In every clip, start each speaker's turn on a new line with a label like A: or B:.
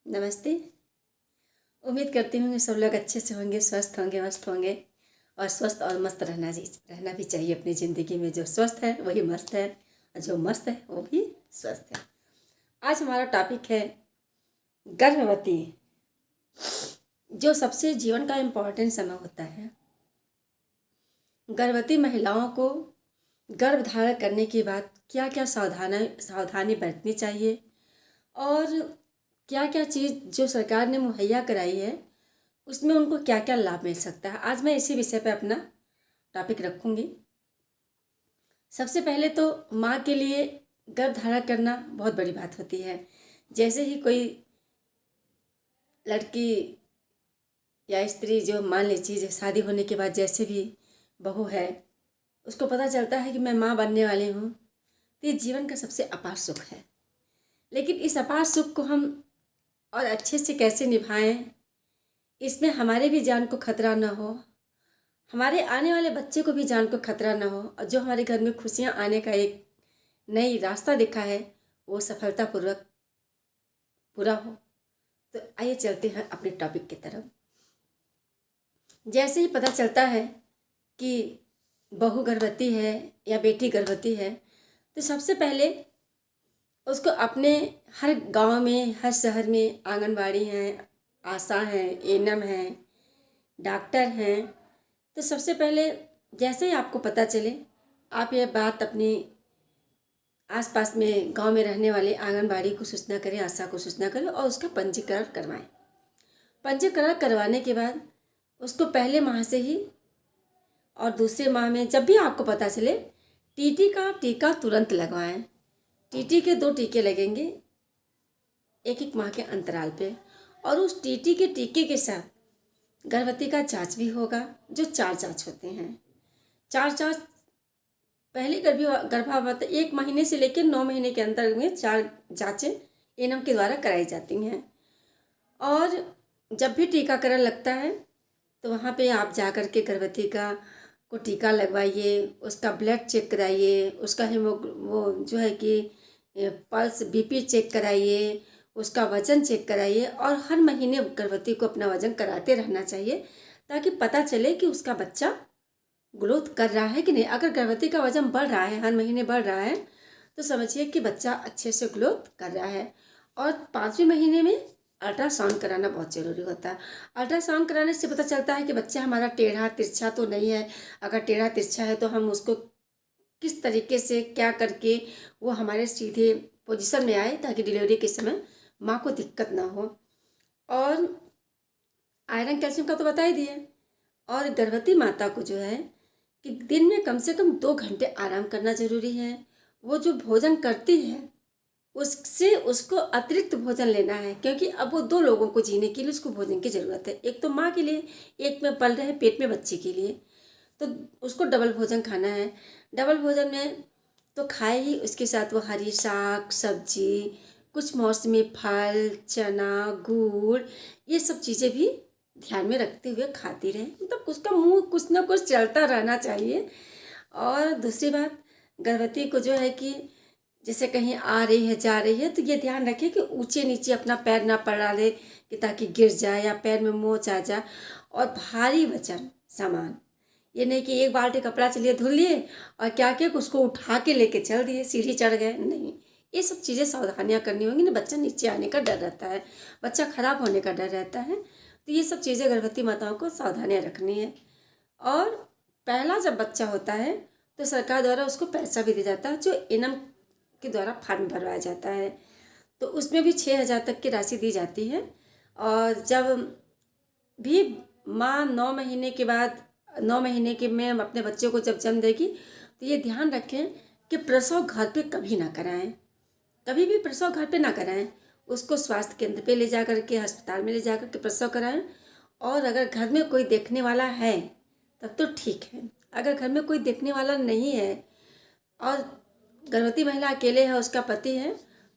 A: नमस्ते। उम्मीद करती हूँ कि सब लोग अच्छे से होंगे, स्वस्थ होंगे, मस्त होंगे। और स्वस्थ और मस्त रहना भी चाहिए अपनी ज़िंदगी में। जो स्वस्थ है वही मस्त है, और जो मस्त है वो भी स्वस्थ है। आज हमारा टॉपिक है गर्भवती, जो सबसे जीवन का इम्पोर्टेंट समय होता है। गर्भवती महिलाओं को गर्भ धारण करने के बाद क्या क्या सावधानी बरतनी चाहिए, और क्या क्या चीज़ जो सरकार ने मुहैया कराई है उसमें उनको क्या क्या लाभ मिल सकता है। आज मैं इसी विषय पे अपना टॉपिक रखूँगी। सबसे पहले तो माँ के लिए गर्भ धारण करना बहुत बड़ी बात होती है। जैसे ही कोई लड़की या स्त्री, जो मान लीजिए शादी होने के बाद जैसे भी बहू है, उसको पता चलता है कि मैं माँ बनने वाली हूँ, तो ये जीवन का सबसे अपार सुख है। लेकिन इस अपार सुख को हम और अच्छे से कैसे निभाएं, इसमें हमारे भी जान को खतरा ना हो, हमारे आने वाले बच्चे को भी जान को खतरा ना हो, और जो हमारे घर में खुशियाँ आने का एक नई रास्ता दिखा है वो सफलतापूर्वक पूरा हो। तो आइए चलते हैं अपने टॉपिक की तरफ। जैसे ही पता चलता है कि बहू गर्भवती है या बेटी गर्भवती है, तो सबसे पहले उसको अपने हर गांव में, हर शहर में आंगनबाड़ी हैं, आशा हैं, एनएम हैं, डॉक्टर हैं। तो सबसे पहले जैसे ही आपको पता चले, आप ये बात अपनी आसपास में गांव में रहने वाले आंगनबाड़ी को सूचना करें, आशा को सूचना करें और उसका पंजीकरण करवाएं। पंजीकरण करवाने के बाद उसको पहले माह से ही और दूसरे माह में जब भी आपको पता चले, टीटी का टीका तुरंत लगवाएं। टीटी के 2 टीके लगेंगे एक एक माह के अंतराल पे, और उस टीटी के टीके के साथ गर्भवती का जांच भी होगा, जो 4 जांच होते हैं। 4 जांच पहली गर्भावस्था 1 महीने से लेकर 9 महीने के अंतर में 4 जांचें एनएम के द्वारा कराई जाती हैं। और जब भी टीकाकरण लगता है तो वहाँ पे आप जा कर के गर्भवती का को टीका लगवाइए, उसका ब्लड चेक कराइए, उसका वो जो है कि पल्स बीपी चेक कराइए, उसका वज़न चेक कराइए। और हर महीने गर्भवती को अपना वज़न कराते रहना चाहिए, ताकि पता चले कि उसका बच्चा ग्रोथ कर रहा है कि नहीं। अगर गर्भवती का वजन बढ़ रहा है, हर महीने बढ़ रहा है, तो समझिए कि बच्चा अच्छे से ग्रोथ कर रहा है। और 5वें महीने में अल्ट्रासाउंड कराना बहुत ज़रूरी होता है। अल्ट्रासाउंड कराने से पता चलता है कि बच्चा हमारा टेढ़ा तिरछा तो नहीं है। अगर टेढ़ा तिरछा है तो हम उसको किस तरीके से क्या करके वो हमारे सीधे पोजीशन में आए, ताकि डिलीवरी के समय माँ को दिक्कत ना हो। और आयरन कैल्शियम का तो बता ही दिए। और गर्भवती माता को जो है कि दिन में कम से कम 2 घंटे आराम करना ज़रूरी है। वो जो भोजन करती है उससे उसको अतिरिक्त भोजन लेना है, क्योंकि अब वो 2 लोगों को जीने के लिए उसको भोजन की ज़रूरत है। एक तो माँ के लिए, एक में पल रहे पेट में बच्चे के लिए, तो उसको डबल भोजन खाना है। डबल भोजन में तो खाए ही, उसके साथ वो हरी साग सब्जी, कुछ मौसमी फल, चना, गुड़, ये सब चीज़ें भी ध्यान में रखते हुए खाती रहे। मतलब उसका मुंह कुछ ना कुछ चलता रहना चाहिए। और दूसरी बात, गर्भवती को जो है कि जैसे कहीं आ रही है, जा रही है, तो ये ध्यान रखे कि ऊंचे नीचे अपना पैर ना पड़ा ले, कि ताकि गिर जाए या पैर में मोच आ जाए। और भारी वजन सामान, ये नहीं कि एक बाल्टी कपड़ा चलिए धुल लिए और क्या किया उसको उठा के लेके चल दिए, सीढ़ी चढ़ गए, नहीं। ये सब चीज़ें सावधानियाँ करनी होंगी ना। बच्चा नीचे आने का डर रहता है, बच्चा खराब होने का डर रहता है। तो ये सब चीज़ें गर्भवती माताओं को सावधानियाँ रखनी है। और पहला जब बच्चा होता है तो सरकार द्वारा उसको पैसा भी दिया जाता है, जो एनएम के द्वारा फॉर्म भरवाया जाता है। तो उसमें भी 6,000 तक की राशि दी जाती है। और जब भी माँ 9 महीने के बाद, 9 महीने के में अपने बच्चे को जब जन्म देगी, तो ये ध्यान रखें कि प्रसव घर पे कभी ना कराएं, कभी भी प्रसव घर पे ना कराएं। उसको स्वास्थ्य केंद्र पे ले जा करके, अस्पताल में ले जा करके प्रसव कराएं। और अगर घर में कोई देखने वाला है तब तो ठीक है। अगर घर में कोई देखने वाला नहीं है और गर्भवती महिला अकेले है, उसका पति है,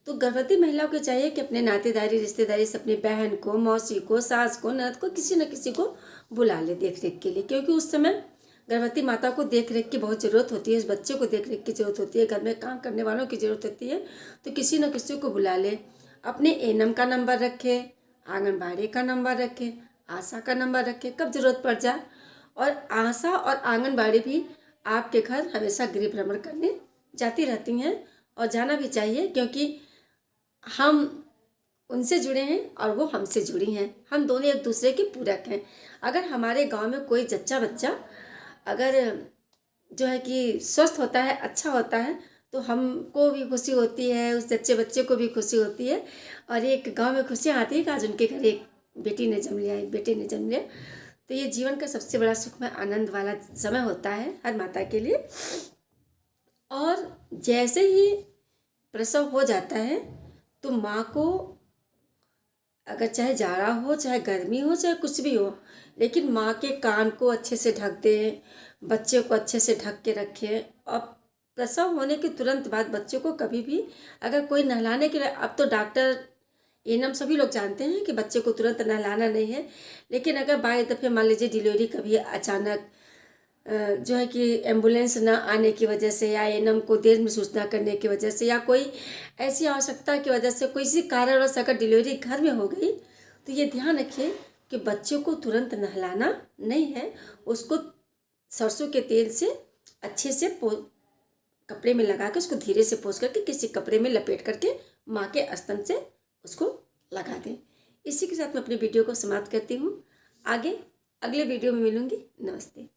A: तो गर्भवती महिला को चाहिए कि अपने नातेदारी रिश्तेदारी से अपनी बहन को, मौसी को, सास को, ननद को, किसी न किसी को बुला ले देख रेख के लिए। क्योंकि उस समय गर्भवती माता को देख रेख की बहुत ज़रूरत होती है, उस बच्चे को देख रेख की ज़रूरत होती है, घर में काम करने वालों की ज़रूरत होती है। तो किसी न किसी को बुला ले। अपने एनएम का नंबर रखे, आंगनबाड़ी का नंबर रखें, आशा का नंबर रखें, कब ज़रूरत पड़ जाए। और आशा और आंगनबाड़ी भी आपके घर हमेशा गृह भ्रमण करने जाती रहती हैं, और जाना भी चाहिए, क्योंकि हम उनसे जुड़े हैं और वो हमसे जुड़ी हैं। हम दोनों एक दूसरे के पूरक हैं। अगर हमारे गांव में कोई जच्चा बच्चा अगर जो है कि स्वस्थ होता है, अच्छा होता है, तो हमको भी खुशी होती है, उस जच्चे बच्चे को भी खुशी होती है, और एक गांव में खुशियाँ आती है कि आज उनके घर एक बेटी ने जन्म लिया, एक बेटे ने जन्म लिया। तो ये जीवन का सबसे बड़ा सुखमय आनंद वाला समय होता है हर माता के लिए। और जैसे ही प्रसव हो जाता है तो माँ को, अगर चाहे जाड़ा हो, चाहे गर्मी हो, चाहे कुछ भी हो, लेकिन माँ के कान को अच्छे से ढक दें, बच्चे को अच्छे से ढक के रखें। और प्रसव होने के तुरंत बाद बच्चे को कभी भी अगर कोई नहलाने के लिए, अब तो डॉक्टर एनम सभी लोग जानते हैं कि बच्चे को तुरंत नहलाना नहीं है, लेकिन अगर बाई दफ़े मान लीजिए डिलीवरी कभी अचानक जो है कि एम्बुलेंस ना आने की वजह से, या एनम को देर में सूचना करने की वजह से, या कोई ऐसी आवश्यकता की वजह से, किसी कारणवश अगर डिलीवरी घर में हो गई, तो ये ध्यान रखिए कि बच्चे को तुरंत नहलाना नहीं है। उसको सरसों के तेल से अच्छे से कपड़े में लगा के, उसको धीरे से पोंछ करके किसी कपड़े में लपेट करके माँ के स्तन से उसको लगा दें। इसी के साथ मैं अपनी वीडियो को समाप्त करती हूँ। आगे अगले वीडियो में मिलूँगी। नमस्ते।